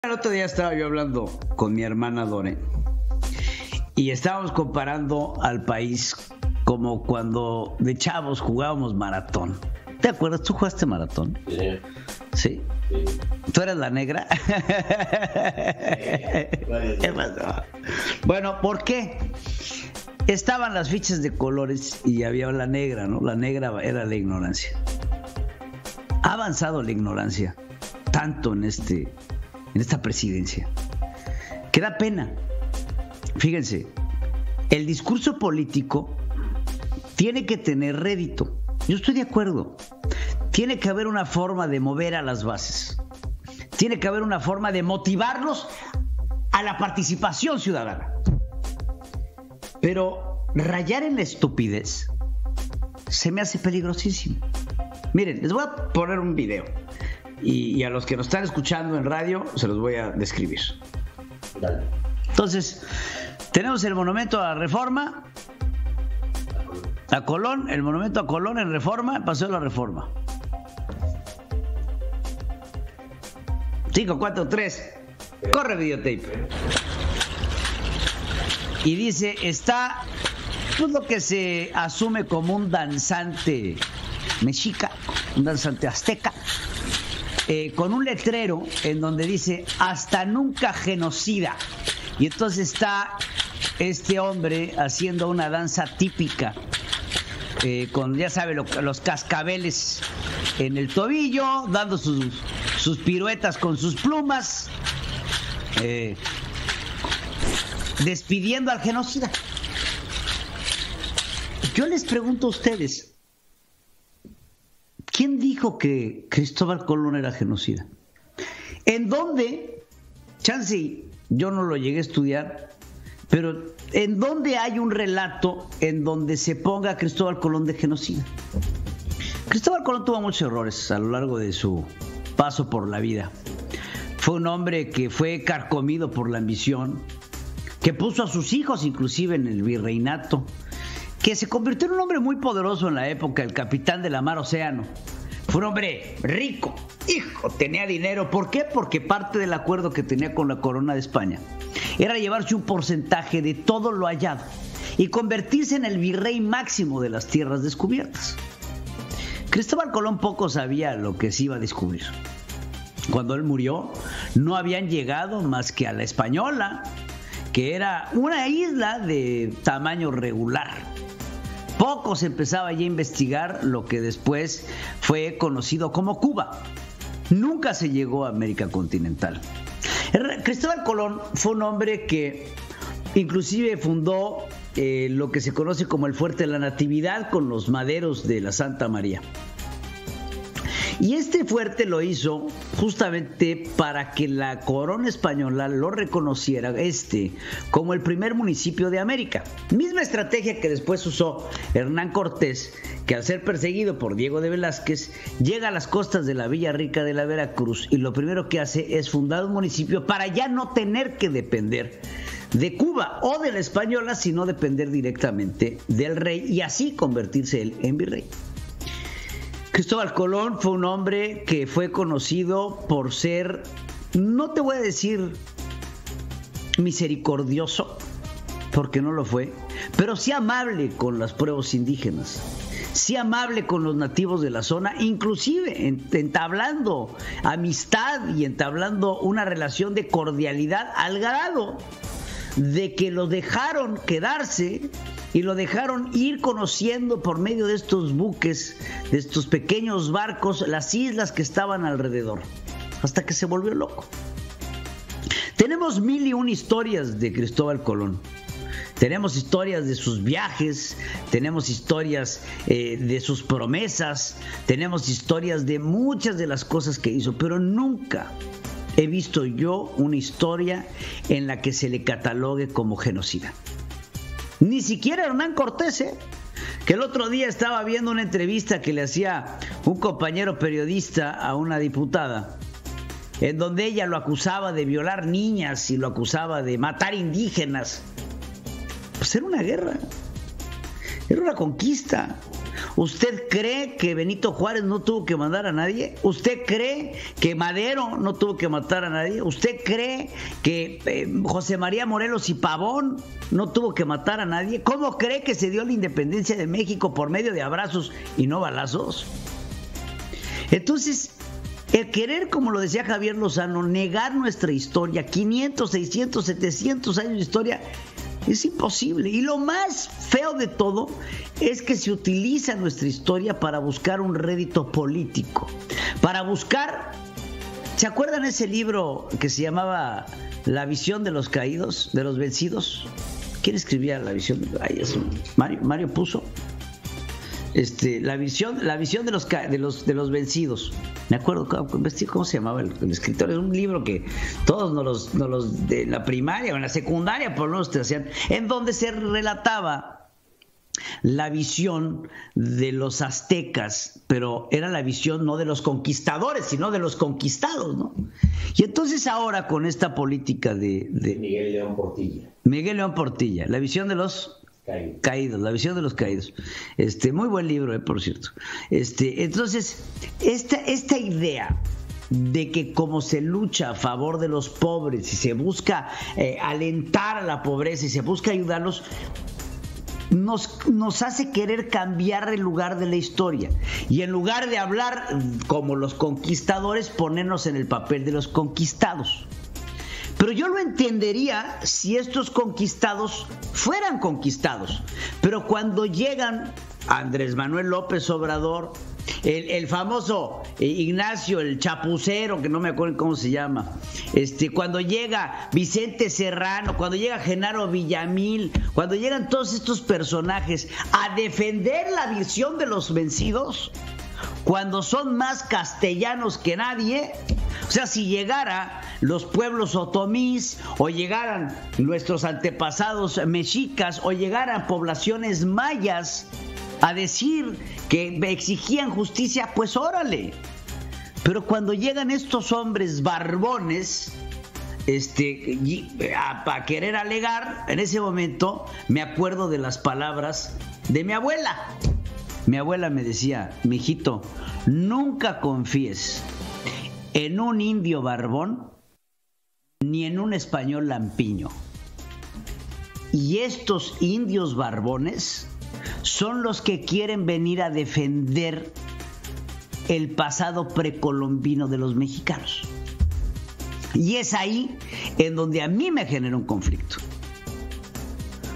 El otro día estaba yo hablando con mi hermana Dore y estábamos comparando al país como cuando de chavos jugábamos maratón. ¿Te acuerdas? ¿Tú jugaste maratón? Sí. ¿Sí? Sí. ¿Tú eras la negra? ¿Qué pasó? Bueno, ¿por qué? Estaban las fichas de colores y había la negra, ¿no? La negra era la ignorancia. Ha avanzado la ignorancia tanto en esta presidencia que da pena. Fíjense, el discurso político tiene que tener rédito. Yo estoy de acuerdo. Tiene que haber una forma de mover a las bases. Tiene que haber una forma de motivarlos a la participación ciudadana. Pero rayar en la estupidez se me hace peligrosísimo. Miren, les voy a poner un video. Y a los que nos están escuchando en radio se los voy a describir. Dale. Entonces, tenemos el monumento a la Reforma, a Colón, el monumento a Colón en Reforma, el Paseo de la Reforma. 5, 4, 3, corre videotape. Y dice, está pues lo que se asume como un danzante mexica, un danzante azteca, con un letrero en donde dice hasta nunca genocida. Y entonces está este hombre haciendo una danza típica, con, ya sabe, los cascabeles en el tobillo, dando sus piruetas con sus plumas, despidiendo al genocida. Yo les pregunto a ustedes, ¿quién dijo que Cristóbal Colón era genocida? ¿En dónde? Chance, yo no lo llegué a estudiar, pero ¿en dónde hay un relato en donde se ponga a Cristóbal Colón de genocida? Cristóbal Colón tuvo muchos errores a lo largo de su paso por la vida. Fue un hombre que fue carcomido por la ambición, que puso a sus hijos inclusive en el virreinato, que se convirtió en un hombre muy poderoso en la época, el capitán de la mar Océano. Fue un hombre rico, tenía dinero. ¿Por qué? Porque parte del acuerdo que tenía con la corona de España era llevarse un porcentaje de todo lo hallado y convertirse en el virrey máximo de las tierras descubiertas. Cristóbal Colón poco sabía lo que se iba a descubrir. Cuando él murió, no habían llegado más que a la Española, que era una isla de tamaño regular. Poco se empezaba ya a investigar lo que después fue conocido como Cuba. Nunca se llegó a América continental. Cristóbal Colón fue un hombre que inclusive fundó lo que se conoce como el Fuerte de la Natividad con los maderos de la Santa María. Y este fuerte lo hizo justamente para que la corona española lo reconociera como el primer municipio de América. Misma estrategia que después usó Hernán Cortés, que al ser perseguido por Diego de Velázquez, llega a las costas de la Villa Rica de la Veracruz y lo primero que hace es fundar un municipio para ya no tener que depender de Cuba o de la española, sino depender directamente del rey y así convertirse él en virrey. Cristóbal Colón fue un hombre que fue conocido por ser, no te voy a decir misericordioso, porque no lo fue, pero sí amable con los pueblos indígenas, sí amable con los nativos de la zona, inclusive entablando amistad y entablando una relación de cordialidad al grado de que lo dejaron quedarse y lo dejaron ir conociendo por medio de estos buques, de estos pequeños barcos, las islas que estaban alrededor, hasta que se volvió loco. Tenemos 1001 historias de Cristóbal Colón. Tenemos historias de sus viajes, tenemos historias de sus promesas, tenemos historias de muchas de las cosas que hizo, pero nunca he visto yo una historia en la que se le catalogue como genocida. Ni siquiera Hernán Cortés, que el otro día estaba viendo una entrevista que le hacía un compañero periodista a una diputada, en donde ella lo acusaba de violar niñas y lo acusaba de matar indígenas. Pues era una guerra, era una conquista. ¿Usted cree que Benito Juárez no tuvo que mandar a nadie? ¿Usted cree que Madero no tuvo que matar a nadie? ¿Usted cree que José María Morelos y Pavón no tuvo que matar a nadie? ¿Cómo cree que se dio la independencia de México por medio de abrazos y no balazos? Entonces, el querer, como lo decía Javier Lozano, negar nuestra historia, 500, 600, 700 años de historia, es imposible. Y lo más feo de todo es que se utiliza nuestra historia para buscar un rédito político, para buscar... ¿Se acuerdan ese libro que se llamaba La visión de los caídos, de los vencidos? ¿Quién escribía La visión? Mario Puzo. La visión de los vencidos. Me acuerdo cómo se llamaba el escritor. Es un libro que todos nos los de la primaria o en la secundaria por lo menos te hacían, en donde se relataba la visión de los aztecas, pero era la visión no de los conquistadores, sino de los conquistados, ¿no? Y entonces ahora con esta política de Miguel León Portilla, la visión de los caídos, la visión de los caídos. Muy buen libro, por cierto. Entonces, esta idea de que como se lucha a favor de los pobres y se busca alentar a la pobreza y se busca ayudarlos, nos hace querer cambiar el lugar de la historia y en lugar de hablar como los conquistadores, ponernos en el papel de los conquistados. Pero yo lo entendería si estos conquistados fueran conquistados. Pero cuando llegan Andrés Manuel López Obrador, el famoso Ignacio, el chapucero, que no me acuerdo cómo se llama, cuando llega Vicente Serrano, cuando llega Genaro Villamil, cuando llegan todos estos personajes a defender la visión de los vencidos, cuando son más castellanos que nadie, o sea, si llegara los pueblos otomís o llegaran nuestros antepasados mexicas o llegaran poblaciones mayas a decir que exigían justicia, pues órale. Pero cuando llegan estos hombres barbones a querer alegar, en ese momento me acuerdo de las palabras de mi abuela. Mi abuela me decía: mijito, nunca confíes en un indio barbón ni en un español lampiño. Y estos indios barbones son los que quieren venir a defender el pasado precolombino de los mexicanos. Y es ahí en donde a mí me genera un conflicto.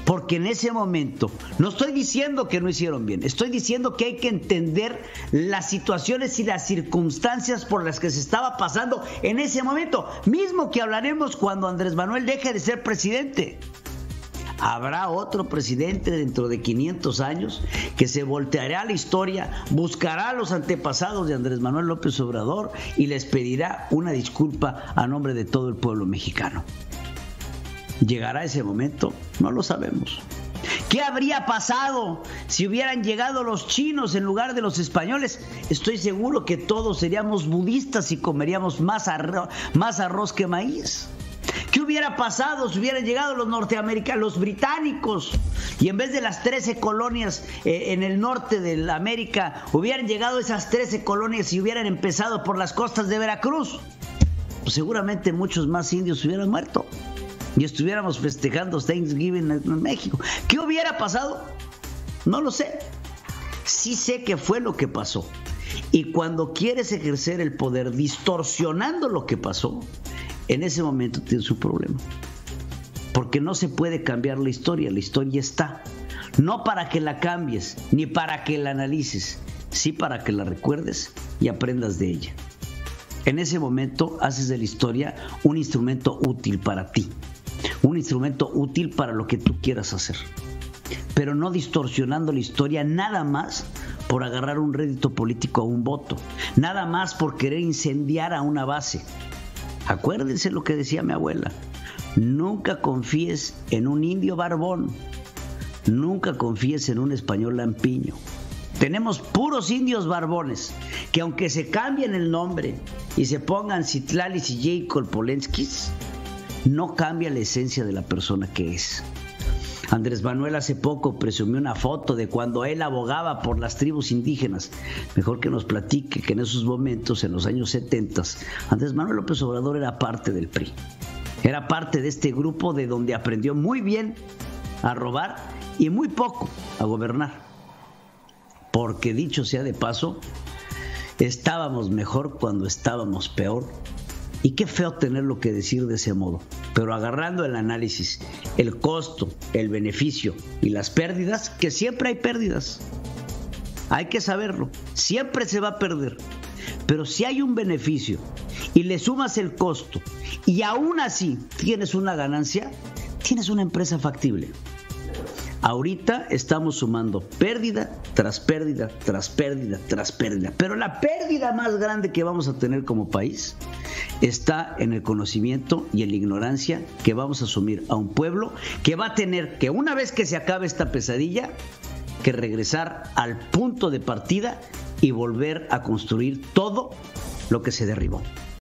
Porque en ese momento, no estoy diciendo que no hicieron bien, estoy diciendo que hay que entender las situaciones y las circunstancias por las que se estaba pasando en ese momento, mismo que hablaremos cuando Andrés Manuel deje de ser presidente. Habrá otro presidente dentro de 500 años que se volteará a la historia, buscará a los antepasados de Andrés Manuel López Obrador y les pedirá una disculpa a nombre de todo el pueblo mexicano. ¿Llegará ese momento? No lo sabemos. ¿Qué habría pasado si hubieran llegado los chinos en lugar de los españoles? Estoy seguro que todos seríamos budistas y comeríamos más arroz que maíz. ¿Qué hubiera pasado si hubieran llegado los norteamericanos, los británicos, y en vez de las 13 colonias en el norte de la América, hubieran llegado esas 13 colonias y hubieran empezado por las costas de Veracruz? Pues seguramente muchos más indios hubieran muerto y estuviéramos festejando Thanksgiving en México. ¿Qué hubiera pasado? No lo sé. Sí sé que fue lo que pasó. Y cuando quieres ejercer el poder distorsionando lo que pasó, en ese momento tienes un problema. Porque no se puede cambiar la historia está. No para que la cambies, ni para que la analices, sí para que la recuerdes y aprendas de ella. En ese momento haces de la historia un instrumento útil para ti, un instrumento útil para lo que tú quieras hacer, pero no distorsionando la historia nada más por agarrar un rédito político a un voto, nada más por querer incendiar a una base. Acuérdense lo que decía mi abuela: nunca confíes en un indio barbón, nunca confíes en un español lampiño. Tenemos puros indios barbones que, aunque se cambien el nombre y se pongan Citlalis y Jacob Polenskis, no cambia la esencia de la persona que es. Andrés Manuel hace poco presumió una foto de cuando él abogaba por las tribus indígenas. Mejor que nos platique que en esos momentos, en los años 70, Andrés Manuel López Obrador era parte del PRI. Era parte de este grupo de donde aprendió muy bien a robar y muy poco a gobernar. Porque dicho sea de paso, estábamos mejor cuando estábamos peor. Y qué feo tenerlo que decir de ese modo. Pero agarrando el análisis, el costo, el beneficio y las pérdidas, que siempre hay pérdidas. Hay que saberlo. Siempre se va a perder. Pero si hay un beneficio y le sumas el costo y aún así tienes una ganancia, tienes una empresa factible. Ahorita estamos sumando pérdida tras pérdida, tras pérdida, tras pérdida. Pero la pérdida más grande que vamos a tener como país está en el conocimiento y en la ignorancia que vamos a asumir a un pueblo que va a tener que, una vez que se acabe esta pesadilla, que regresar al punto de partida y volver a construir todo lo que se derribó.